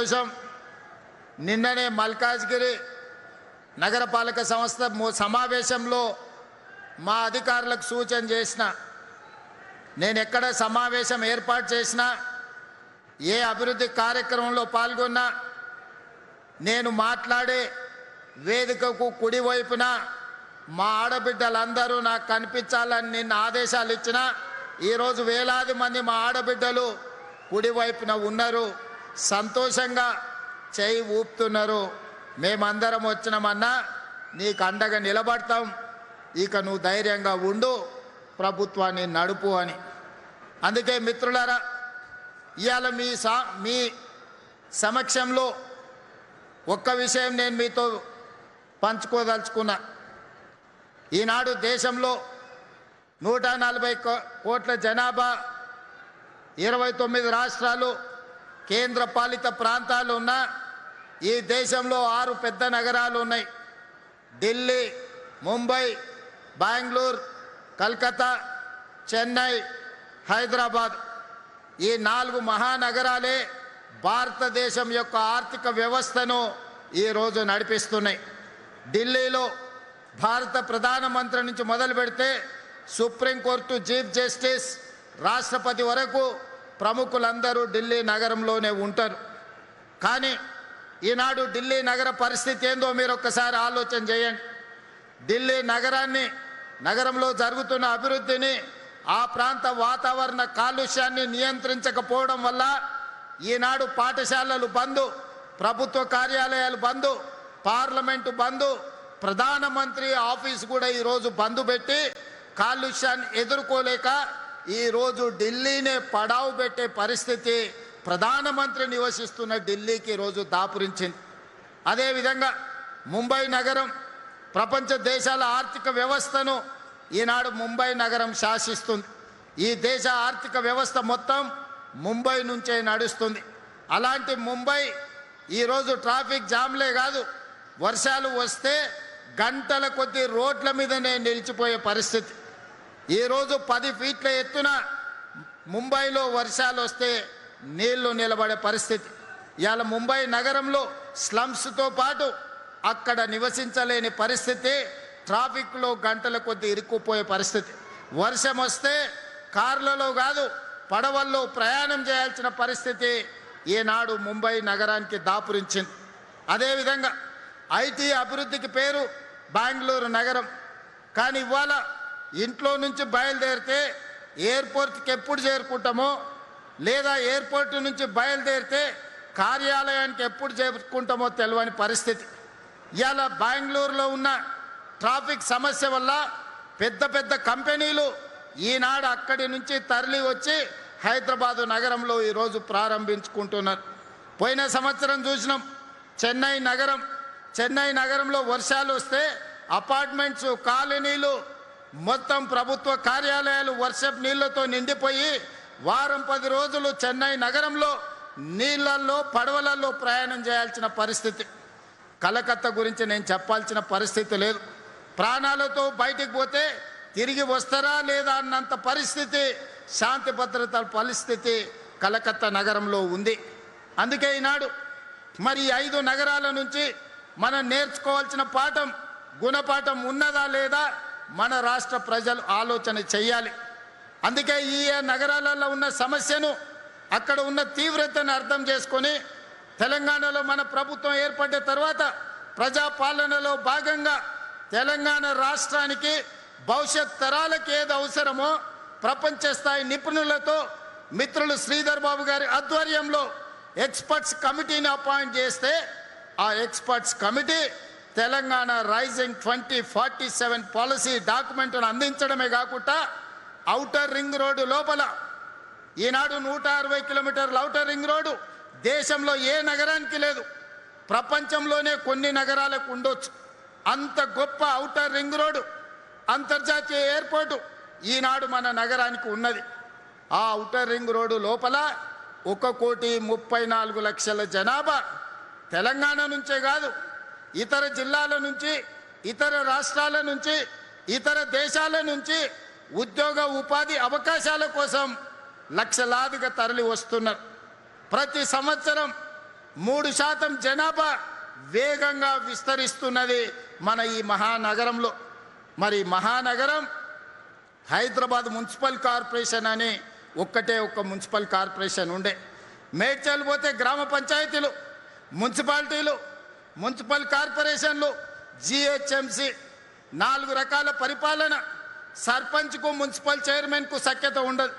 కోసం నిన్ననే మల్కాజ్గిరి నగరపాలక సంస్థ సమావేశంలో మా అధికారులకు సూచన చేసిన, నేను ఎక్కడ సమావేశం ఏర్పాటు చేసినా ఏ అభివృద్ధి కార్యక్రమంలో పాల్గొన్నా నేను మాట్లాడే వేదికకు కుడివైపున మా ఆడబిడ్డలందరూ నాకు కనిపించాలని నిన్న ఆదేశాలు ఇచ్చిన. ఈరోజు వేలాది మంది మా ఆడబిడ్డలు కుడివైపున ఉన్నారు, సంతోషంగా చేయి ఊపుతున్నారు. మేమందరం వచ్చినామన్నా నీకు అండగా నిలబడతాం, ఇక నువ్వు ధైర్యంగా ఉండు, ప్రభుత్వాన్ని నడుపు అని. అందుకే మిత్రులారా, ఇవాళ మీ సమక్షంలో ఒక్క విషయం నేను మీతో పంచుకోదలుచుకున్నా. ఈనాడు దేశంలో 140 కోట్ల జనాభా, 29 రాష్ట్రాలు, కేంద్ర పాలిత ప్రాంతాలు ఉన్న ఈ దేశంలో 6 పెద్ద నగరాలు ఉన్నాయి. ఢిల్లీ, ముంబై, బెంగళూరు, కలకత్తా, చెన్నై, హైదరాబాద్. ఈ 4 మహానగరాలే భారతదేశం యొక్క ఆర్థిక వ్యవస్థను ఈరోజు నడిపిస్తున్నాయి. ఢిల్లీలో భారత ప్రధానమంత్రి నుంచి మొదలు పెడితే సుప్రీంకోర్టు చీఫ్ జస్టిస్, రాష్ట్రపతి వరకు ప్రముఖులందరూ ఢిల్లీ నగరంలోనే ఉంటారు. కానీ ఈనాడు ఢిల్లీ నగర పరిస్థితి ఏందో మీరు ఒక్కసారి ఆలోచన చేయండి. ఢిల్లీ నగరంలో జరుగుతున్న అభివృద్ధిని, ఆ ప్రాంత వాతావరణ కాలుష్యాన్ని నియంత్రించకపోవడం వల్ల ఈనాడు పాఠశాలలు బంద్, ప్రభుత్వ కార్యాలయాలు బంద్, పార్లమెంటు బంద్, ప్రధానమంత్రి ఆఫీస్ కూడా ఈరోజు బంద్ పెట్టి కాలుష్యాన్ని ఎదుర్కోలేక ఈరోజు ఢిల్లీనే పడావు పెట్టే పరిస్థితి ప్రధానమంత్రి నివసిస్తున్న ఢిల్లీకి ఈరోజు దాపురించింది. అదేవిధంగా ముంబై నగరం ప్రపంచ దేశాల ఆర్థిక వ్యవస్థను ఈనాడు ముంబై నగరం శాసిస్తుంది. ఈ దేశ ఆర్థిక వ్యవస్థ మొత్తం ముంబై నుంచే నడుస్తుంది. అలాంటి ముంబై ఈరోజు ట్రాఫిక్ జామ్లే కాదు, వర్షాలు వస్తే గంటల కొద్ది రోడ్ల మీదనే నిలిచిపోయే పరిస్థితి. ఈరోజు 10 ఫీట్ల ఎత్తున ముంబైలో వర్షాలు వస్తే నీళ్లు నిలబడే పరిస్థితి. ఇవాళ ముంబై నగరంలో స్లమ్స్తో పాటు అక్కడ నివసించలేని పరిస్థితి, ట్రాఫిక్లో గంటల కొద్ది ఇరుక్కుపోయే పరిస్థితి. వర్షం వస్తే కార్లలో కాదు పడవల్లో ప్రయాణం చేయాల్సిన పరిస్థితి ఈనాడు ముంబై నగరానికి దాపురించింది. అదేవిధంగా ఐటీ అభివృద్ధికి పేరు బెంగళూరు నగరం. కానీ ఇవాళ ఇంట్లో నుంచి బయలుదేరితే ఎయిర్పోర్ట్కి ఎప్పుడు చేరుకుంటామో, లేదా ఎయిర్పోర్ట్ నుంచి బయలుదేరితే కార్యాలయానికి ఎప్పుడు చేరుకుంటామో తెలియని పరిస్థితి. ఇవాళ బెంగళూరులో ఉన్న ట్రాఫిక్ సమస్య వల్ల పెద్ద పెద్ద కంపెనీలు ఈనాడు అక్కడి నుంచి తరలి వచ్చి హైదరాబాదు నగరంలో ఈరోజు ప్రారంభించుకుంటున్నారు. పోయిన సంవత్సరం చూసినాం చెన్నై నగరంలో వర్షాలు వస్తే అపార్ట్మెంట్స్, కాలనీలు, మొత్తం ప్రభుత్వ కార్యాలయాలు వర్షపు నీళ్లతో నిండిపోయి వారం 10 రోజులు చెన్నై నగరంలో నీళ్లలో, పడవలలో ప్రయాణం చేయాల్సిన పరిస్థితి. కలకత్తా గురించి నేను చెప్పాల్సిన పరిస్థితి లేదు. ప్రాణాలతో బయటికి పోతే తిరిగి వస్తారా లేదా అన్నంత పరిస్థితి, శాంతి భద్రతల పరిస్థితి కలకత్తా నగరంలో ఉంది. అందుకే ఈనాడు మరి 5 నగరాల నుంచి మనం నేర్చుకోవాల్సిన పాఠం, గుణపాఠం ఉన్నదా లేదా మన రాష్ట్ర ప్రజలు ఆలోచన చెయ్యాలి. అందుకే ఈ నగరాలలో ఉన్న సమస్యను, అక్కడ ఉన్న తీవ్రతను అర్థం చేసుకొని తెలంగాణలో మన ప్రభుత్వం ఏర్పడ్డ తర్వాత ప్రజాపాలనలో భాగంగా తెలంగాణ రాష్ట్రానికి భవిష్యత్ తరాలకు ఏది అవసరమో ప్రపంచ స్థాయి నిపుణులతో మిత్రులు శ్రీధర్ బాబు గారి ఆధ్వర్యంలో ఎక్స్పర్ట్స్ కమిటీని అపాయింట్ చేస్తే ఆ experts committee Telangana rising 2047 policy డాక్యుమెంట్ను అందించడమే కాకుండా ఔటర్ రింగ్ రోడ్డు లోపల ఈనాడు 160 కిలోమీటర్ల ఔటర్ రింగ్ రోడ్డు దేశంలో ఏ నగరానికి లేదు, ప్రపంచంలోనే కొన్ని నగరాలకు ఉండొచ్చు. అంత గొప్ప ఔటర్ రింగ్ రోడ్డు, అంతర్జాతీయ ఎయిర్పోర్టు ఈనాడు మన నగరానికి ఉన్నది. ఆ ఔటర్ రింగ్ రోడ్డు లోపల 1,34,00,000 జనాభా తెలంగాణ నుంచే కాదు, ఇతర జిల్లాల నుంచి, ఇతర రాష్ట్రాల నుంచి, ఇతర దేశాల నుంచి ఉద్యోగ ఉపాధి అవకాశాల కోసం లక్షలాదిగా తరలి వస్తున్నారు. ప్రతి సంవత్సరం 3% జనాభా వేగంగా విస్తరిస్తున్నది మన ఈ మహానగరంలో. మరి మహానగరం హైదరాబాద్ మున్సిపల్ కార్పొరేషన్ అని ఒక్కటే ఒక్క మున్సిపల్ కార్పొరేషన్ ఉండే. మేడ్చల్ పోతే గ్రామ పంచాయతీలు, మున్సిపాలిటీలు, మున్సిపల్ కార్పొరేషన్లు, జిహెచ్ఎంసి 4 రకాల పరిపాలన. సర్పంచ్కు మున్సిపల్ చైర్మన్కు సఖ్యత ఉండదు.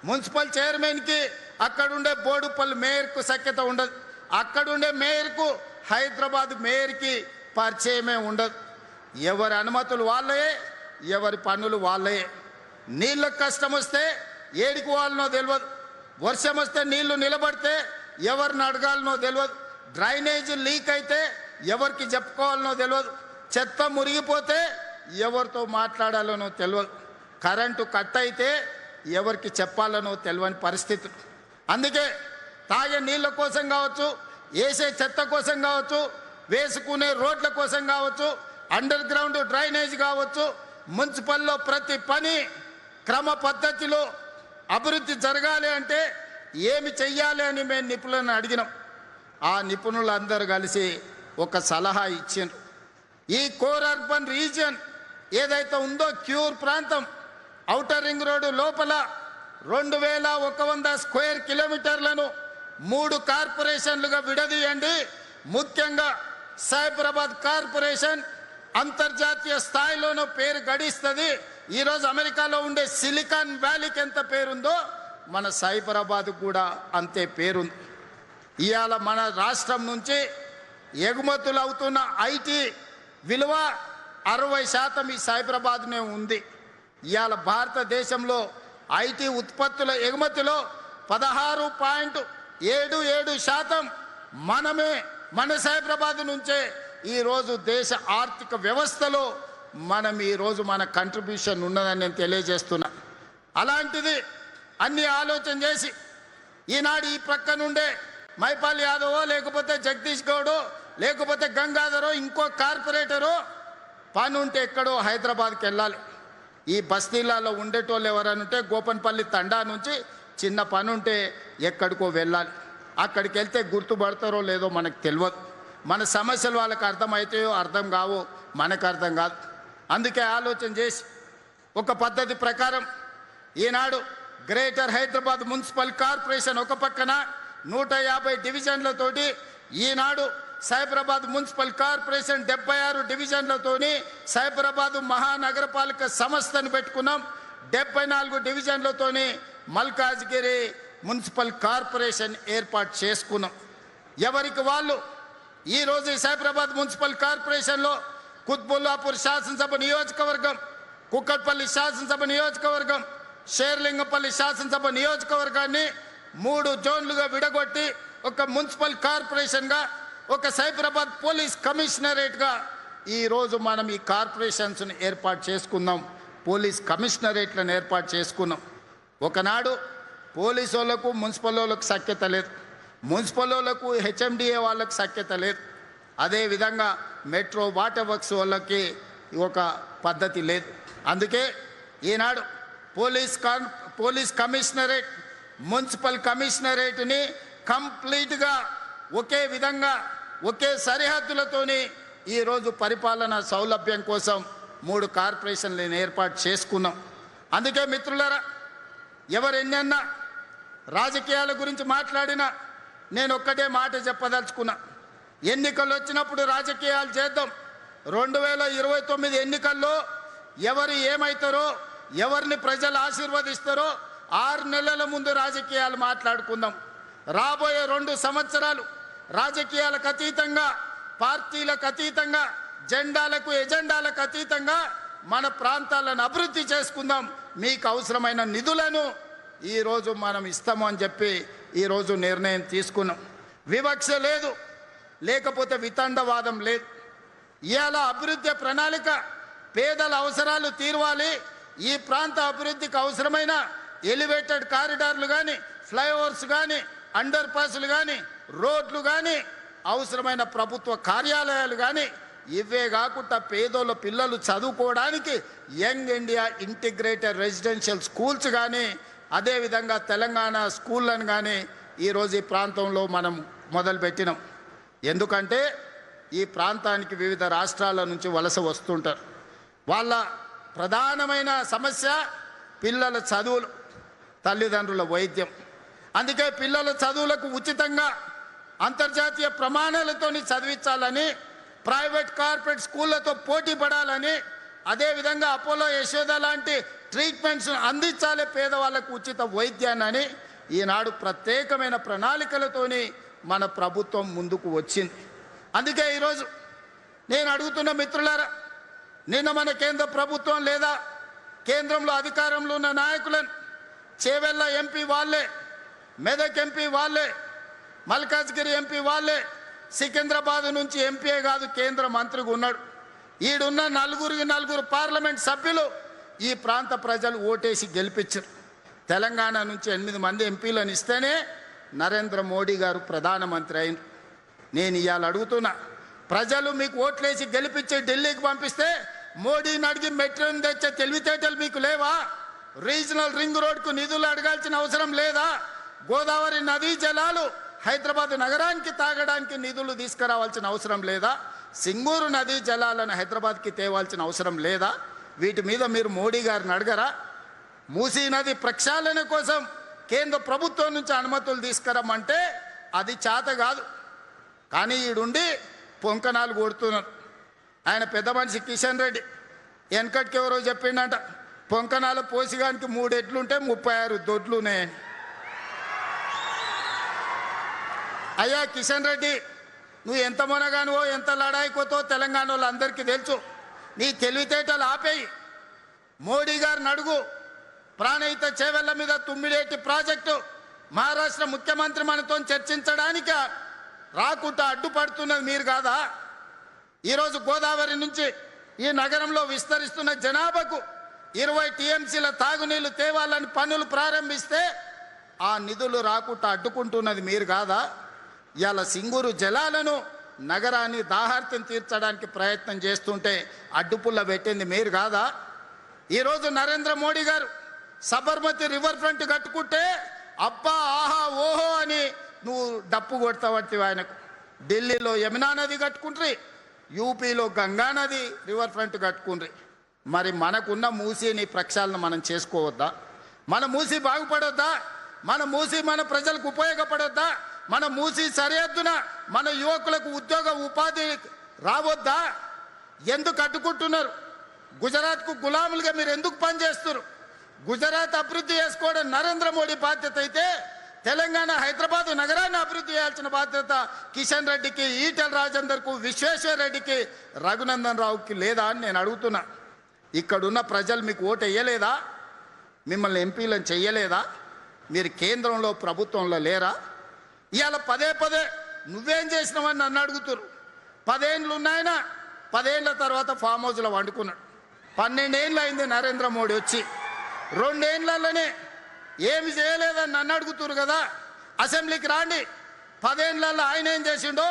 మున్సిపల్ చైర్మన్కి అక్కడుండే బోడుపల్లి మేయర్కు సఖ్యత ఉండదు. అక్కడుండే మేయర్కు హైదరాబాద్ మేయర్కి పరిచయమే ఉండదు. ఎవరి అనుమతులు వాళ్ళయే, ఎవరి పన్నులు వాళ్ళయే. నీళ్ళకు కష్టం వస్తే ఏడికి వాళ్ళనో తెలియదు. వర్షం వస్తే నీళ్లు నిలబడితే ఎవరిని అడగాలనో తెలియదు. డ్రైనేజ్ లీక్ అయితే ఎవరికి చెప్పుకోవాలనో తెలియదు. చెత్త మురిగిపోతే ఎవరితో మాట్లాడాలనో తెలియదు. కరెంటు కట్ అయితే ఎవరికి చెప్పాలనో తెలియని పరిస్థితి. అందుకే తాగే నీళ్ళ కోసం కావచ్చు, వేసే చెత్త కోసం కావచ్చు, వేసుకునే రోడ్ల కోసం కావచ్చు, అండర్ గ్రౌండ్ డ్రైనేజ్ కావచ్చు, మున్సిపల్లో ప్రతి పని క్రమ పద్ధతిలో అభివృద్ధి జరగాలి అంటే ఏమి చెయ్యాలి అని మేము నిపుణులను అడిగినాం. ఆ నిపుణులందరూ కలిసి ఒక సలహా ఇచ్చిండ్రు. ఈ కోర్ అర్బన్ రీజియన్ ఏదైతే ఉందో క్యూర్ ప్రాంతం, ఔటర్ రింగ్ రోడ్డు లోపల 2100 స్క్వేర్ కిలోమీటర్లను 3 కార్పొరేషన్లుగా విడదీయండి. ముఖ్యంగా సైబరాబాద్ కార్పొరేషన్ అంతర్జాతీయ స్థాయిలోనూ పేరు గడిస్తుంది. ఈరోజు అమెరికాలో ఉండే సిలికాన్ వ్యాలీకి ఎంత పేరుందో మన సైబరాబాద్ కూడా అంతే పేరుంది. ఇవాళ మన రాష్ట్రం నుంచి ఎగుమతులు అవుతున్న ఐటీ విలువ 60% ఈ సైబరాబాద్నే ఉంది. ఇవాళ భారతదేశంలో ఐటీ ఉత్పత్తుల ఎగుమతిలో 16.77% మన సైబరాబాద్ నుంచే ఈరోజు దేశ ఆర్థిక వ్యవస్థలో ఈరోజు మన కంట్రిబ్యూషన్ ఉన్నదని నేను తెలియజేస్తున్నా. అలాంటిది అన్ని ఆలోచన చేసి ఈనాడు ఈ ప్రక్క నుండే మైపాల్ యాదవో లేకపోతే జగదీష్ గౌడో లేకపోతే గంగాధరో ఇంకో కార్పొరేటరో పని ఉంటే ఎక్కడో హైదరాబాద్కి వెళ్ళాలి. ఈ బస్తీలలో ఉండేటోళ్ళు ఎవరైనా ఉంటే గోపన్పల్లి తండా నుంచి చిన్న పని ఉంటే ఎక్కడికో వెళ్ళాలి. అక్కడికి వెళ్తే గుర్తుపడతారో లేదో మనకు తెలియదు. మన సమస్యలు వాళ్ళకి అర్థమవుతాయో అర్థం కావో మనకు అర్థం కాదు. అందుకే ఆలోచన చేసి ఒక పద్ధతి ప్రకారం ఈనాడు గ్రేటర్ హైదరాబాద్ మున్సిపల్ కార్పొరేషన్ ఒక పక్కన 150 డివిజన్లతోటి, ఈనాడు సైబరాబాద్ మున్సిపల్ కార్పొరేషన్ 76 డివిజన్లతోని సైబరాబాద్ మహానగరపాలిక సంస్థను పెట్టుకున్నాం. 74 డివిజన్లతోని మల్కాజ్గిరి మున్సిపల్ కార్పొరేషన్ ఏర్పాటు చేసుకున్నాం. ఎవరికి వాళ్ళు ఈరోజు ఈ సైబరాబాద్ మున్సిపల్ కార్పొరేషన్లో కుత్బుల్లాపూర్ శాసనసభ నియోజకవర్గం, కుక్కట్పల్లి శాసనసభ నియోజకవర్గం, షేర్లింగపల్లి శాసనసభ నియోజకవర్గాన్ని 3 జోన్లుగా విడగొట్టి ఒక మున్సిపల్ కార్పొరేషన్గా, ఒక సైబరాబాద్ పోలీస్ కమిషనరేట్గా ఈరోజు మనం ఈ కార్పొరేషన్స్ని ఏర్పాటు చేసుకున్నాం. పోలీస్ కమిషనరేట్లను ఏర్పాటు చేసుకున్నాం. ఒకనాడు పోలీసు వాళ్ళకు మున్సిపల్ వాళ్ళకు సఖ్యత లేదు, మున్సిపల్ వాళ్ళకు హెచ్ఎండిఏ వాళ్ళకు సఖ్యత లేదు. అదేవిధంగా మెట్రో వాటర్ వర్క్స్ వాళ్ళకి ఒక పద్ధతి లేదు. అందుకే ఈనాడు పోలీస్ కమిషనరేట్, మున్సిపల్ కమిషనరేట్ని కంప్లీట్గా ఒకే విధంగా ఒకే సరిహద్దులతోని ఈరోజు పరిపాలన సౌలభ్యం కోసం 3 కార్పొరేషన్లను ఏర్పాటు చేసుకున్నాం. అందుకే మిత్రులారా, ఎవరెన్నన్నా రాజకీయాల గురించి మాట్లాడినా నేను ఒక్కటే మాట చెప్పదలుచుకున్నా. ఎన్నికలు వచ్చినప్పుడు రాజకీయాలు చేద్దాం. 2029 ఎన్నికల్లో ఎవరు ఏమవుతారో, ఎవరిని ప్రజలు ఆశీర్వదిస్తారో 6 నెలల ముందు రాజకీయాలు మాట్లాడుకుందాం. రాబోయే 2 సంవత్సరాలు రాజకీయాలకు అతీతంగా, పార్టీలకు అతీతంగా, జెండాలకు ఎజెండాలకు అతీతంగా మన ప్రాంతాలను అభివృద్ధి చేసుకుందాం. మీకు అవసరమైన నిధులను ఈరోజు మనం ఇస్తాము అని చెప్పి ఈరోజు నిర్ణయం తీసుకున్నాం. వివక్ష లేదు, లేకపోతే వితండవాదం లేదు. ఇవాళ అభివృద్ధి ప్రణాళిక పేదల అవసరాలు తీర్వాలి. ఈ ప్రాంత అభివృద్ధికి అవసరమైన ఎలివేటెడ్ కారిడార్లు కానీ, ఫ్లైఓవర్స్ కానీ, అండర్ పాస్లు కానీ, రోడ్లు కానీ, అవసరమైన ప్రభుత్వ కార్యాలయాలు కానీ, ఇవే కాకుండా పేదోళ్ళ పిల్లలు చదువుకోవడానికి young India integrated residential schools కానీ, అదేవిధంగా తెలంగాణ స్కూళ్ళను కానీ ఈరోజు ఈ ప్రాంతంలో మనం మొదలుపెట్టినాం. ఎందుకంటే ఈ ప్రాంతానికి వివిధ రాష్ట్రాల నుంచి వలస వస్తుంటారు. వాళ్ళ ప్రధానమైన సమస్య పిల్లల చదువులు, తల్లిదండ్రుల వైద్యం. అందుకే పిల్లల చదువులకు ఉచితంగా అంతర్జాతీయ ప్రమాణాలతోని చదివించాలని, ప్రైవేట్ కార్పొరేట్ స్కూళ్ళతో పోటీ పడాలని, అదేవిధంగా అపోలో యశోద లాంటి ట్రీట్మెంట్స్ అందించాలి పేదవాళ్ళకు ఉచిత వైద్యాన్ని ఈనాడు ప్రత్యేకమైన ప్రణాళికలతోని మన ప్రభుత్వం ముందుకు వచ్చింది. అందుకే ఈరోజు నేను అడుగుతున్న మిత్రులారా, నిన్న మన కేంద్ర ప్రభుత్వం లేదా కేంద్రంలో అధికారంలో ఉన్న నాయకులను చేవెళ్ళ ఎంపీ వాళ్ళే, మెదక్ ఎంపీ వాళ్ళే, మల్కాజ్గిరి ఎంపీ వాళ్ళే, సికింద్రాబాద్ నుంచి ఎంపీయే కాదు కేంద్ర మంత్రిగా ఉన్నాడు. ఈడున్న నలుగురు పార్లమెంట్ సభ్యులు ఈ ప్రాంత ప్రజలు ఓటేసి గెలిపించారు. తెలంగాణ నుంచి 8 మంది ఎంపీలను ఇస్తేనే నరేంద్ర మోడీ గారు ప్రధానమంత్రి అయిన. నేను ఇవాళ అడుగుతున్నా, ప్రజలు మీకు ఓట్లేసి గెలిపించి ఢిల్లీకి పంపిస్తే మోడీని అడిగి మెట్రోని తెచ్చే తెలివితేటలు మీకు లేవా? రీజనల్ రింగ్ రోడ్కు నిధులు అడగాల్సిన అవసరం లేదా? గోదావరి నదీ జలాలు హైదరాబాద్ నగరానికి తాగడానికి నిధులు తీసుకురావాల్సిన అవసరం లేదా? సింగూరు నదీ జలాలను హైదరాబాద్కి తేవాల్సిన అవసరం లేదా? వీటి మీద మీరు మోడీ గారిని అడగరా? మూసీ నది ప్రక్షాళన కోసం కేంద్ర ప్రభుత్వం నుంచి అనుమతులు తీసుకురమ్మంటే అది చేత కాదు. కానీ ఈడుండి పొంకనాలు కొడుతున్నారు. ఆయన పెద్ద మనిషి కిషన్ రెడ్డి వెనకటికి ఎవరో చెప్పిండట, పొంకనాల పోసిగానికి 3 ఎడ్లుంటే 36 దొడ్లున్నాయని. అయ్యా కిషన్ రెడ్డి, నువ్వు ఎంత మొనగానువో ఎంత లడాయికోతో తెలంగాణ వాళ్ళందరికీ తెలుసు. నీ తెలివితేటలు ఆపేయి. మోడీ గారిని అడుగు. ప్రాణహిత చేవెళ్ల మీద తుమ్మిడేటి ప్రాజెక్టు మహారాష్ట్ర ముఖ్యమంత్రి మనతో చర్చించడానికి రాకుండా అడ్డుపడుతున్నది మీరు కాదా? ఈరోజు గోదావరి నుంచి ఈ నగరంలో విస్తరిస్తున్న జనాభాకు 20 టీఎంసీల తాగునీళ్లు తేవాలని పనులు ప్రారంభిస్తే ఆ నిధులు రాకుండా అడ్డుకుంటున్నది మీరు కాదా? ఇవాళ సింగూరు జలాలను నగరాన్ని దాహార్తం తీర్చడానికి ప్రయత్నం చేస్తుంటే అడ్డుపుల్ల పెట్టింది మీరు కాదా? ఈరోజు నరేంద్ర మోడీ గారు సబర్మతి రివర్ ఫ్రంట్ కట్టుకుంటే అబ్బా ఆహా ఓహో అని నువ్వు డప్పు కొడతావట్టి ఆయనకు. ఢిల్లీలో యమునా నది కట్టుకుంట్రి, యూపీలో గంగా నది రివర్ ఫ్రంట్ కట్టుకుండ్రి. మరి మనకున్న మూసీని ప్రక్షాళన మనం చేసుకోవద్దా? మన మూసీ బాగుపడొద్దా? మన మూసీ మన ప్రజలకు ఉపయోగపడొద్దా? మన మూసీ సరిహద్దున మన యువకులకు ఉద్యోగ ఉపాధి రావద్దా? ఎందుకు అడ్డుకుంటున్నారు? గుజరాత్కు గులాములుగా మీరు ఎందుకు పనిచేస్తున్నారు? గుజరాత్ అభివృద్ధి చేసుకోవడం నరేంద్ర మోడీ బాధ్యత అయితే తెలంగాణ హైదరాబాద్ నగరాన్ని అభివృద్ధి చేయాల్సిన బాధ్యత కిషన్ రెడ్డికి, ఈటెల రాజేందర్కు, విశ్వేశ్వర రెడ్డికి, రఘునందన్ రావుకి లేదా అని నేను అడుగుతున్నా. ఇక్కడున్న ప్రజలు మీకు ఓటు వేయలేదా? మిమ్మల్ని ఎంపీలను చెయ్యలేదా? మీరు కేంద్రంలో ప్రభుత్వంలో లేరా? ఇవాళ పదే నువ్వేం చేసినావని నన్ను అడుగుతున్నారు. 10 ఏళ్ళు ఉన్నాయన, 10 ఏళ్ళ తర్వాత ఫామ్ హౌస్లో వండుకున్నాడు. 12 ఏళ్ళు అయింది నరేంద్ర మోడీ వచ్చి. 2 ఏళ్లలోనే ఏమి చేయలేదని నన్ను అడుగుతున్నారు కదా. అసెంబ్లీకి రాండి. 10 ఏళ్ళల్లో ఆయన ఏం చేసిండో,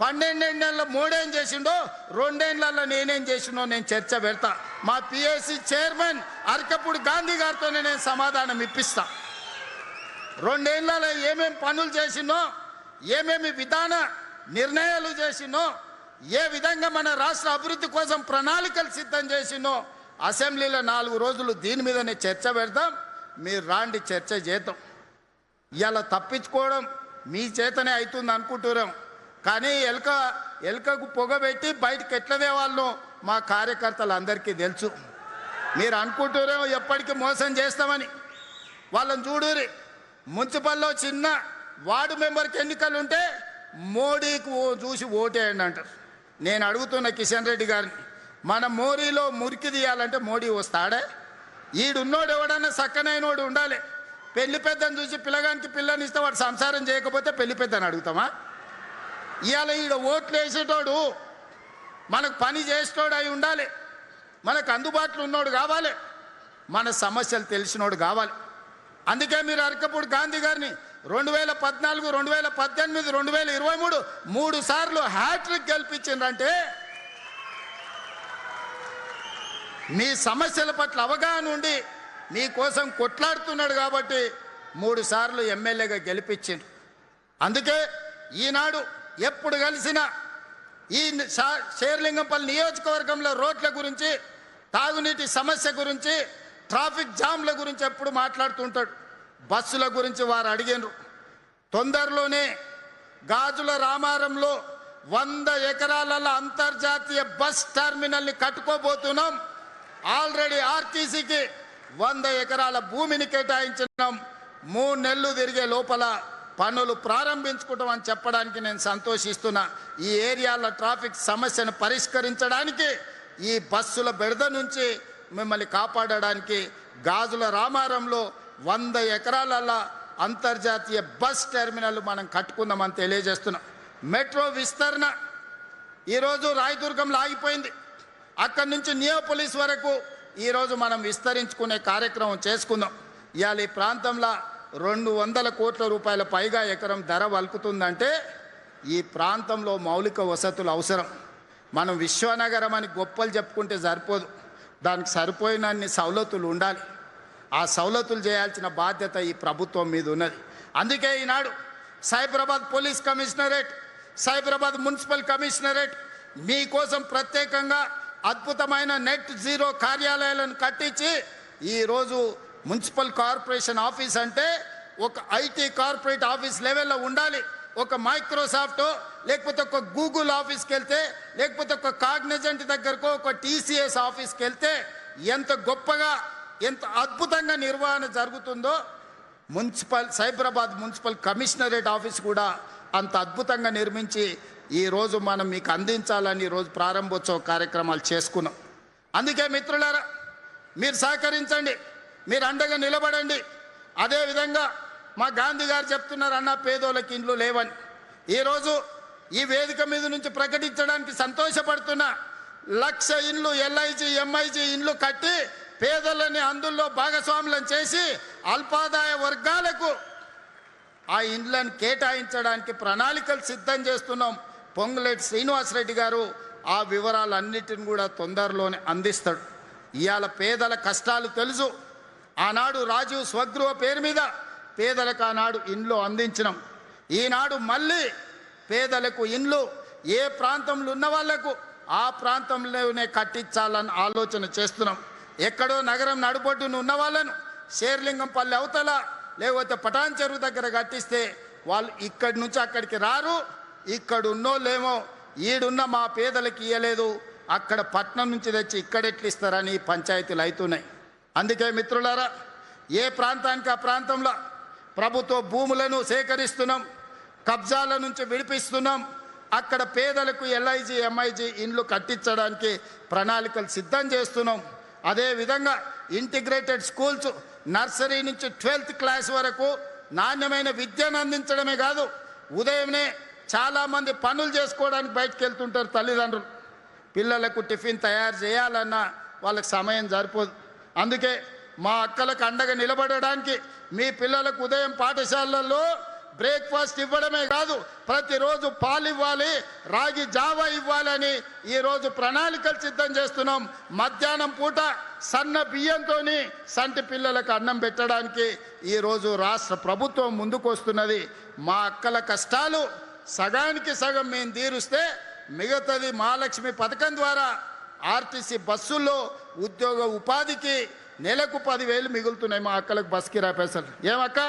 12 ఏళ్ళలో మోడీ ఏం చేసిండో, 2 ఏళ్లలో నేనేం చేసిండో నేను చర్చ పెడతా. మా పిఎస్సి చైర్మన్ అరకపూడి గాంధీ గారితోనే నేను సమాధానం ఇప్పిస్తా. 2 ఏళ్లలో ఏమేమి పనులు చేసినో, ఏమేమి విధాన నిర్ణయాలు చేసినో, ఏ విధంగా మన రాష్ట్ర అభివృద్ధి కోసం ప్రణాళికలు సిద్ధం చేసినో అసెంబ్లీలో 4 రోజులు దీని మీదనే చర్చ పెడతాం. మీరు రాండి, చర్చ చేద్దాం. ఇలా తప్పించుకోవడం మీ చేతనే అవుతుంది అనుకుంటున్నాం. కానీ ఎలుకకు పొగబెట్టి బయటకు ఎట్లా తేవాళ్ళో మా కార్యకర్తలు అందరికీ తెలుసు. మీరు అనుకుంటున్నాం ఎప్పటికీ మోసం చేస్తామని. వాళ్ళని చూడురి, మున్సిపల్లో చిన్న వార్డు మెంబర్కి ఎన్నికలు ఉంటే మోడీకి చూసి ఓటేయండి అంటారు. నేను అడుగుతున్న కిషన్ రెడ్డి గారిని, మన మోరీలో మురికి తీయాలంటే మోడీ వస్తాడే? ఈడున్నోడు ఎవడన్నా సక్కనైనోడు ఉండాలి. పెళ్లి పెద్దను చూసి పిల్లగానికి పిల్లని ఇస్తే వాడు సంసారం చేయకపోతే పెళ్లి పెద్దని అడుగుతామా? ఇవాళ ఈడ ఓట్లు వేసేటోడు మనకు పని చేసేటోడు అయి ఉండాలి. మనకు అందుబాటులో ఉన్నోడు కావాలి. మన సమస్యలు తెలిసినోడు కావాలి. అందుకే మీరు అరకపూడి గాంధీ గారిని 2014, 2018, 2023 3 సార్లు హ్యాట్రిక్ గెలిపించిండ్రంటే మీ సమస్యల పట్ల అవగాహన ఉండి మీకోసం కొట్లాడుతున్నాడు కాబట్టి 3 సార్లు ఎమ్మెల్యేగా గెలిపించిండు. అందుకే ఈనాడు ఎప్పుడు కలిసినా ఈ శేర్లింగంపల్లి నియోజకవర్గంలో రోడ్ల గురించి, తాగునీటి సమస్య గురించి, ట్రాఫిక్ జామ్ల గురించి ఎప్పుడు మాట్లాడుతుంటాడు. బస్సుల గురించి వారు అడిగినారు. తొందరలోనే గాజుల రామారంలో 100 ఎకరాల అంతర్జాతీయ బస్ టెర్మినల్ని కట్టుకోబోతున్నాం. ఆల్రెడీ ఆర్టీసీకి 100 ఎకరాల భూమిని కేటాయించినాం. 3 నెలలు తిరిగే లోపల పనులు ప్రారంభించుకుంటాం అని చెప్పడానికి నేను సంతోషిస్తున్నా. ఈ ఏరియాల ట్రాఫిక్ సమస్యను పరిష్కరించడానికి, ఈ బస్సుల బెడద నుంచి మిమ్మల్ని కాపాడడానికి గాజుల రామారంలో 100 ఎకరాల అంతర్జాతీయ బస్ టెర్మినల్ మనం కట్టుకుందామని తెలియజేస్తున్నాం. మెట్రో విస్తరణ ఈరోజు రాయదుర్గంలో ఆగిపోయింది. అక్కడి నుంచి నియోపోలిస్ వరకు ఈరోజు మనం విస్తరించుకునే కార్యక్రమం చేసుకుందాం. ఇవాళ ఈ ప్రాంతంలో 200 కోట్ల రూపాయల పైగా ఎకరం ధర వలుకుతుందంటే ఈ ప్రాంతంలో మౌలిక వసతులు అవసరం. మనం విశ్వనగరం అని గొప్పలు చెప్పుకుంటే సరిపోదు, దానికి సరిపోయినన్ని సౌలతులు ఉండాలి. ఆ సౌలతులు చేయాల్సిన బాధ్యత ఈ ప్రభుత్వం మీద ఉన్నది. అందుకే ఈనాడు Cyberabad police commissionerate, Cyberabad municipal commissionerate మీకోసం ప్రత్యేకంగా అద్భుతమైన నెట్ జీరో కార్యాలయాలను కట్టించి, ఈరోజు మున్సిపల్ కార్పొరేషన్ ఆఫీస్ అంటే ఒక ఐటీ కార్పొరేట్ ఆఫీస్ లెవెల్లో ఉండాలి. ఒక మైక్రోసాఫ్ట్ లేకపోతే ఒక గూగుల్ ఆఫీస్కి వెళ్తే, లేకపోతే ఒక కాగ్నిజెంట్ దగ్గరకు, ఒక టీసీఎస్ ఆఫీస్కి వెళ్తే ఎంత గొప్పగా, ఎంత అద్భుతంగా నిర్వహణ జరుగుతుందో, సైబరాబాద్ మున్సిపల్ కమిషనరేట్ ఆఫీస్ కూడా అంత అద్భుతంగా నిర్మించి ఈరోజు మనం మీకు అందించాలని ఈరోజు ప్రారంభోత్సవ కార్యక్రమాలు చేసుకున్నాం. అందుకే మిత్రులారా, మీరు సహకరించండి, మీరు అండగా నిలబడండి. అదేవిధంగా మా గాంధీ గారు చెప్తున్నారు, అన్న పేదోళ్ళకి ఇండ్లు లేవని. ఈరోజు ఈ వేదిక మీద నుంచి ప్రకటించడానికి సంతోషపడుతున్నా. 1,00,000 ఇండ్లు ఎల్ఐజీ ఎంఐజీ ఇండ్లు కట్టి పేదలని అందులో భాగస్వాములను చేసి అల్పాదాయ వర్గాలకు ఆ ఇండ్లను కేటాయించడానికి ప్రణాళికలు సిద్ధం చేస్తున్నాం. పొంగులేటి శ్రీనివాసరెడ్డి గారు ఆ వివరాలన్నిటిని కూడా తొందరలోనే అందిస్తాడు. ఇవాళ పేదల కష్టాలు తెలుసు. ఆనాడు రాజీవ్ స్వగృహ పేరు మీద పేదలకు ఆనాడు ఇండ్లు అందించినాం. ఈనాడు మళ్ళీ పేదలకు ఇండ్లు ఏ ప్రాంతంలో ఉన్న వాళ్లకు ఆ ప్రాంతంలోనే కట్టించాలని ఆలోచన చేస్తున్నాం. ఎక్కడో నగరం నడుబొడ్డున ఉన్న వాళ్ళను శేర్లింగంపల్లి అవతల లేకపోతే పటాన్ చెరువు దగ్గర కట్టిస్తే వాళ్ళు ఇక్కడి నుంచి అక్కడికి రారు. ఇక్కడ ఉన్నోళ్ళేమో ఈడున్న మా పేదలకు ఇయ్యలేదు, అక్కడ పట్నం నుంచి తెచ్చి ఇక్కడెట్లు ఇస్తారని పంచాయతీలు అవుతున్నాయి. అందుకే మిత్రులారా, ఏ ప్రాంతానికి ఆ ప్రాంతంలో ప్రభుత్వ భూములను సేకరిస్తున్నాం, కబ్జాల నుంచి విడిపిస్తున్నాం. అక్కడ పేదలకు ఎల్ఐజీ ఎంఐజీ ఇండ్లు కట్టించడానికి ప్రణాళికలు సిద్ధం చేస్తున్నాం. అదేవిధంగా ఇంటిగ్రేటెడ్ స్కూల్స్ నర్సరీ నుంచి 12th క్లాస్ వరకు నాణ్యమైన విద్యను అందించడమే కాదు, ఉదయమే చాలామంది పనులు చేసుకోవడానికి బయటకు వెళ్తుంటారు తల్లిదండ్రులు. పిల్లలకు టిఫిన్ తయారు చేయాలన్నా వాళ్ళకి సమయం సరిపోదు. అందుకే మా అక్కలకు అండగా నిలబడడానికి మీ పిల్లలకు ఉదయం పాఠశాలల్లో బ్రేక్ఫాస్ట్ ఇవ్వడమే కాదు, ప్రతిరోజు పాలు ఇవ్వాలి, రాగి జావా ఇవ్వాలని ఈరోజు ప్రణాళికలు సిద్ధం చేస్తున్నాం. మధ్యాహ్నం పూట సన్న బియ్యంతో సంటి పిల్లలకు అన్నం పెట్టడానికి ఈరోజు రాష్ట్ర ప్రభుత్వం ముందుకు వస్తున్నది. మా అక్కల కష్టాలు సగానికి సగం మేము తీరుస్తే మిగతాది మహాలక్ష్మి పథకం ద్వారా ఆర్టీసీ బస్సుల్లో ఉద్యోగ ఉపాధికి నెలకు 10,000 మిగులుతున్నాయి మా అక్కలకు బస్ కిరాయి పైసలు. ఏమక్క,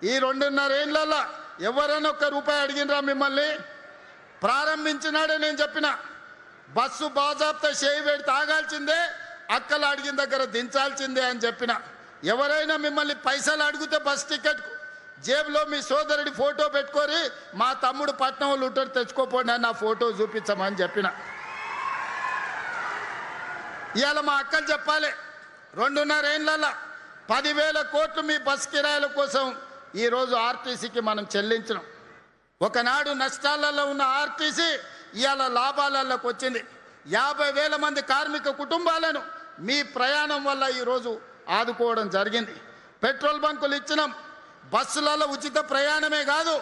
ఈ 2.5 ఏళ్ళల్లో ఎవరైనా ₹1 అడిగినరా మిమ్మల్ని? ప్రారంభించినాడే నేను చెప్పిన, బస్సు బాజాబ్తా చేయి పెడితే ఆగాల్సిందే, అక్కలు అడిగిన దగ్గర దించాల్సిందే అని చెప్పిన. ఎవరైనా మిమ్మల్ని పైసలు అడిగితే బస్ టికెట్కు జేబులో మీ సోదరుడి ఫోటో పెట్టుకొని మా తమ్ముడు పట్నం వాళ్ళు ఉంటాడు తెచ్చుకోపోండి అని నా ఫోటో చూపించమని చెప్పిన. ఇవాళ మా అక్కలు చెప్పాలి, 2.5 ఏళ్ళల్లో 10,000 కోట్లు మీ బస్ కిరాయిల కోసం ఈరోజు ఆర్టీసీకి మనం చెల్లించినాం. ఒకనాడు నష్టాలలో ఉన్న ఆర్టీసీ ఇవాళ లాభాలలోకి వచ్చింది. 50,000 మంది కార్మిక కుటుంబాలను మీ ప్రయాణం వల్ల ఈరోజు ఆదుకోవడం జరిగింది. పెట్రోల్ బంకులు ఇచ్చినాం, బస్సులలో ఉచిత ప్రయాణమే కాదు,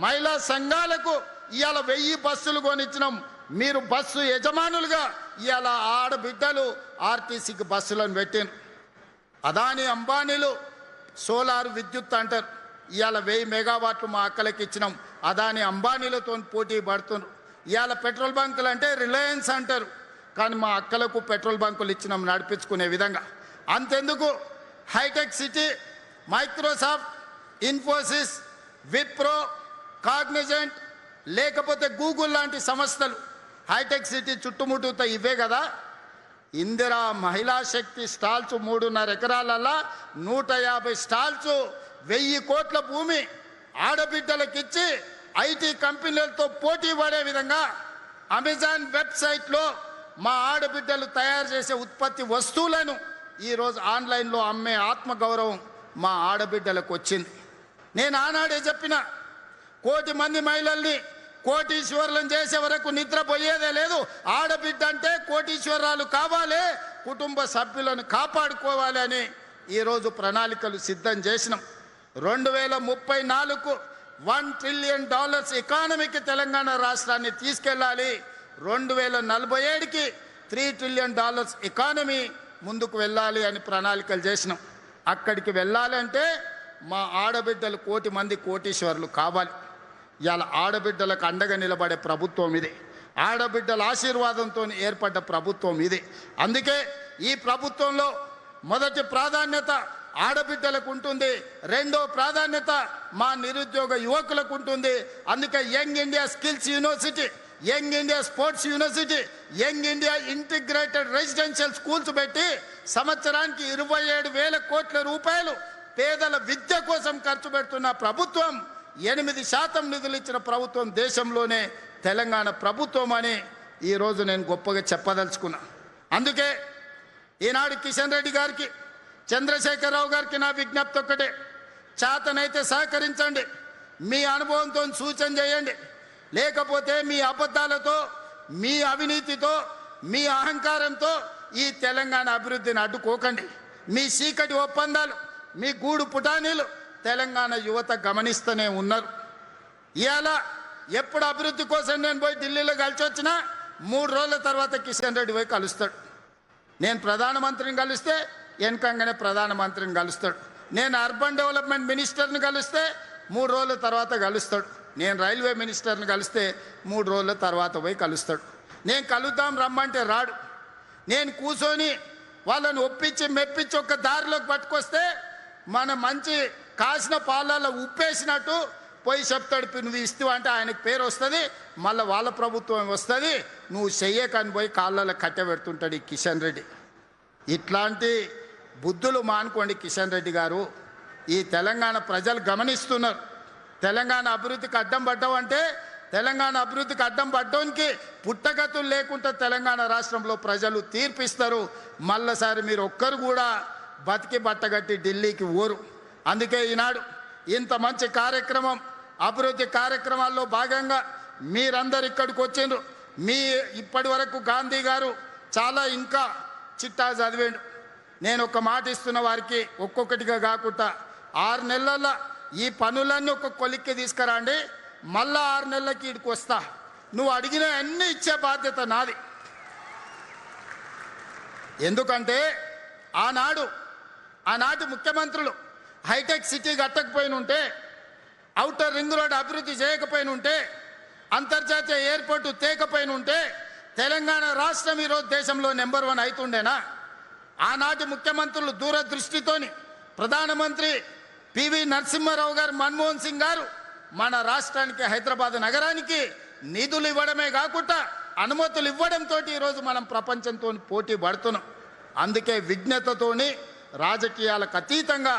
మహిళా సంఘాలకు ఇవాళ 1000 బస్సులు కొనిచ్చినాం. మీరు బస్సు యజమానులుగా ఇవాళ ఆడబిడ్డలు ఆర్టీసీకి బస్సులను పెట్టాను. అదాని అంబానీలు సోలార్ విద్యుత్ అంటారు, ఇవాళ 1000 మెగావాట్లు మా అక్కలకి ఇచ్చినాం. అదాని అంబానీలతో పోటీ పడుతున్నారు. ఇవాళ పెట్రోల్ బంకులు అంటే రిలయన్స్ అంటారు, కానీ మా అక్కలకు పెట్రోల్ బంకులు ఇచ్చినాం నడిపించుకునే విధంగా. అంతెందుకు, హైటెక్ సిటీ, మైక్రోసాఫ్ట్, ఇన్ఫోసిస్, విప్రో, కాగ్నిజెంట్, లేకపోతే గూగుల్ లాంటి సంస్థలు హైటెక్ సిటీ చుట్టుముట్టుతో ఇవే కదా. ఇందిరా మహిళా శక్తి స్టాల్స్ 3.5 ఎకరాలల్లా 150 స్టాల్స్ 1000 కోట్ల భూమి ఆడబిడ్డలకిచ్చి ఐటీ కంపెనీలతో పోటీ పడే విధంగా అమెజాన్ వెబ్సైట్లో మా ఆడబిడ్డలు తయారు చేసే ఉత్పత్తి వస్తువులను ఈరోజు ఆన్లైన్లో అమ్మే ఆత్మగౌరవం మా ఆడబిడ్డలకు వచ్చింది. నేను ఆనాడే చెప్పిన, 1 కోటి మంది మహిళల్ని కోటీశ్వరులను చేసే వరకు నిద్రపోయేదే లేదు. ఆడబిడ్డ అంటే కోటీశ్వరాలు కావాలి, కుటుంబ సభ్యులను కాపాడుకోవాలి అని ఈరోజు ప్రణాళికలు సిద్ధం చేసినాం. 2034కు $1 ట్రిలియన్ ఎకానమీకి తెలంగాణ రాష్ట్రాన్ని తీసుకెళ్ళాలి. 2047కి $3 ట్రిలియన్ ఎకానమీ ముందుకు వెళ్ళాలి అని ప్రణాళికలు చేసినాం. అక్కడికి వెళ్ళాలంటే మా ఆడబిడ్డలు 1 కోటి మంది కోటీశ్వరులు కావాలి. ఇవాళ ఆడబిడ్డలకు అండగా నిలబడే ప్రభుత్వం ఇది. ఆడబిడ్డల ఆశీర్వాదంతో ఏర్పడ్డ ప్రభుత్వం ఇది. అందుకే ఈ ప్రభుత్వంలో మొదటి ప్రాధాన్యత ఆడబిడ్డలకు ఉంటుంది, రెండో ప్రాధాన్యత మా నిరుద్యోగ యువకులకు ఉంటుంది. అందుకే young India skills university, young India sports university, young India integrated residential schools పెట్టి సంవత్సరానికి 27,000 కోట్ల రూపాయలు పేదల విద్య కోసం ఖర్చు పెడుతున్న ప్రభుత్వం, 8% నిధులు ఇచ్చిన ప్రభుత్వం దేశంలోనే తెలంగాణ ప్రభుత్వం అని ఈరోజు నేను గొప్పగా చెప్పదలుచుకున్నా. అందుకే ఈనాడు కిషన్ రెడ్డి గారికి, చంద్రశేఖరరావు గారికి నా విజ్ఞప్తి ఒక్కటే, చేతనైతే సహకరించండి, మీ అనుభవంతో సూచన చేయండి. లేకపోతే మీ అబద్ధాలతో, మీ అవినీతితో, మీ అహంకారంతో ఈ తెలంగాణ అభివృద్ధిని అడ్డుకోకండి. మీ చీకటి ఒప్పందాలు, మీ గూడు పుటానీలు తెలంగాణ యువత గమనిస్తూనే ఉన్నారు. ఇవాళ ఎప్పుడు అభివృద్ధి కోసం నేను పోయి ఢిల్లీలో కలిసి వచ్చినా 3 రోజుల తర్వాత కిషన్ రెడ్డి పోయి కలుస్తాడు. నేను ప్రధానమంత్రిని కలిస్తే వెనకంగానే ప్రధానమంత్రిని కలుస్తాడు. నేను అర్బన్ డెవలప్మెంట్ మినిస్టర్ని కలిస్తే 3 రోజుల తర్వాత కలుస్తాడు. నేను రైల్వే మినిస్టర్ని కలిస్తే 3 రోజుల తర్వాత పోయి కలుస్తాడు. నేను కలుద్దాం రమ్మంటే రాడు. నేను కూర్చొని వాళ్ళని ఒప్పించి మెప్పించి ఒక దారిలోకి పట్టుకొస్తే మన మంచి కాసిన పాలలో ఉప్పేసినట్టు పోయి చెప్తాడు, నువ్వు ఇస్తావు అంటే ఆయనకు పేరు వస్తుంది, మళ్ళీ వాళ్ళ ప్రభుత్వం వస్తుంది, నువ్వు చెయ్యకని పోయి కాళ్ళలో కట్టబెడుతుంటాడు ఈ కిషన్ రెడ్డి. ఇట్లాంటి బుద్ధులు మానుకోండి కిషన్ రెడ్డి గారు. ఈ తెలంగాణ ప్రజలు గమనిస్తున్నారు. తెలంగాణ అభివృద్ధికి అడ్డం పడ్డావంటే, తెలంగాణ అభివృద్ధికి అడ్డం పడ్డానికి పుట్టగతులు లేకుండా తెలంగాణ రాష్ట్రంలో ప్రజలు తీర్పిస్తారు. మళ్ళీసారి మీరు ఒక్కరు కూడా బతికి బట్టగట్టి ఢిల్లీకి ఊరు. అందుకే ఈనాడు ఇంత మంచి కార్యక్రమం, అభివృద్ధి కార్యక్రమాల్లో భాగంగా మీరందరు ఇక్కడికి వచ్చిండ్రు. ఇప్పటి వరకు గాంధీ గారు చాలా ఇంకా చిట్టా చదివేండు. నేను ఒక మాట ఇస్తున్న వారికి, ఒక్కొక్కటిగా కాకుండా 6 నెలల్లో ఈ పనులన్నీ ఒక కొలిక్కి తీసుకురండి, మళ్ళా 6 నెలలకి ఇక్కడికి వస్తా, నువ్వు అడిగిన అన్నీ ఇచ్చే బాధ్యత నాది. ఎందుకంటే ఆనాటి ముఖ్యమంత్రులు హైటెక్ సిటీ కట్టకపోయినుంటే, ఔటర్ రింగ్ రోడ్ అభివృద్ధి చేయకపోయినుంటే, అంతర్జాతీయ ఎయిర్పోర్టు తేకపోయినుంటే తెలంగాణ రాష్ట్రం ఈరోజు దేశంలో నెంబర్ 1 అవుతుండేనా? ఆనాటి ముఖ్యమంత్రులు దూరదృష్టితోని ప్రధానమంత్రి పివి నరసింహారావు గారు, మన్మోహన్ సింగ్ గారు మన రాష్ట్రానికి, హైదరాబాద్ నగరానికి నిధులు ఇవ్వడమే కాకుండా అనుమతులు ఇవ్వడంతో ఈరోజు మనం ప్రపంచంతో పోటీ పడుతున్నాం. అందుకే విజ్ఞతతోని రాజకీయాలకు అతీతంగా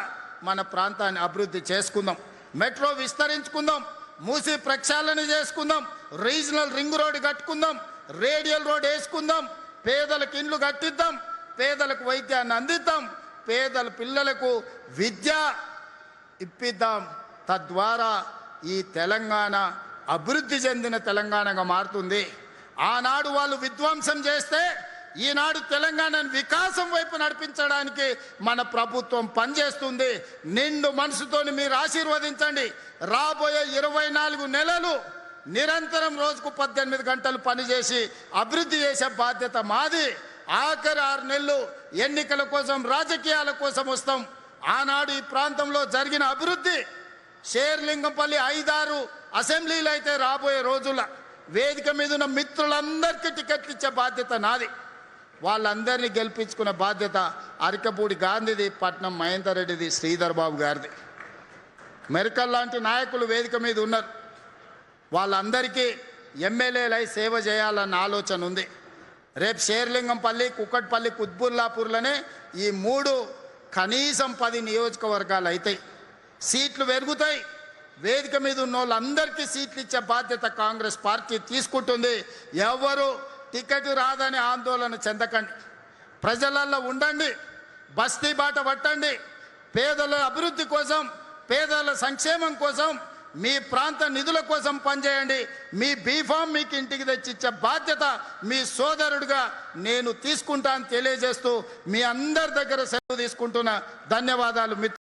మన ప్రాంతాన్ని అభివృద్ధి చేసుకుందాం, మెట్రో విస్తరించుకుందాం, మూసి ప్రక్షాళన చేసుకుందాం, రీజనల్ రింగ్ రోడ్ కట్టుకుందాం, రేడియల్ రోడ్ వేసుకుందాం, పేదలకు ఇండ్లు కట్టిద్దాం, పేదలకు వైద్యాన్ని అందిద్దాం, పేదల పిల్లలకు విద్య ఇప్పిద్దాం. తద్వారా ఈ తెలంగాణ అభివృద్ధి చెందిన తెలంగాణగా మారుతుంది. ఆనాడు వాళ్ళు విధ్వంసం చేస్తే ఈనాడు తెలంగాణను వికాసం వైపు నడిపించడానికి మన ప్రభుత్వం పనిచేస్తుంది. నిండు మనసుతోని మీరు ఆశీర్వదించండి. రాబోయే 24 నెలలు నిరంతరం రోజుకు 18 గంటలు పనిచేసి అభివృద్ధి చేసే బాధ్యత మాది. ఆఖరి 6 నెలలు ఎన్నికల కోసం, రాజకీయాల కోసం వస్తాం. ఆనాడు ఈ ప్రాంతంలో జరిగిన అభివృద్ధి, షేర్లింగంపల్లి 5-6 అసెంబ్లీలో అయితే రాబోయే రోజుల్లో వేదిక మీద ఉన్న మిత్రులందరికీ టికెట్లు ఇచ్చే బాధ్యత నాది. వాళ్ళందరినీ గెలిపించుకునే బాధ్యత అరికపూడి గాంధీది, పట్నం మహేందర్ రెడ్డిది, శ్రీధర్ బాబు గారిది. మెరకల్ లాంటి నాయకులు వేదిక మీద ఉన్నారు. వాళ్ళందరికీ ఎమ్మెల్యేలై సేవ చేయాలన్న ఆలోచన ఉంది. రేపు షేర్లింగంపల్లి, కుక్కట్పల్లి, కుత్బుల్లాపూర్లోనే ఈ 3 కనీసం 10 నియోజకవర్గాలు అవుతాయి. సీట్లు పెరుగుతాయి. వేదిక మీద ఉన్న వాళ్ళందరికీ సీట్లు ఇచ్చే బాధ్యత కాంగ్రెస్ పార్టీ తీసుకుంటుంది. ఎవరు టికెట్ రాదని ఆందోళన చెందకండి. ప్రజలల్లో ఉండండి, బస్తీ బాట పట్టండి. పేదల అభివృద్ధి కోసం, పేదల సంక్షేమం కోసం, మీ ప్రాంత నిధుల కోసం పనిచేయండి. మీ బీఫామ్ మీకు ఇంటికి తెచ్చిచ్చే బాధ్యత మీ సోదరుడిగా నేను తీసుకుంటాను తెలియజేస్తూ మీ అందరి దగ్గర సెలవు తీసుకుంటున్నా. ధన్యవాదాలు మిత్రులు.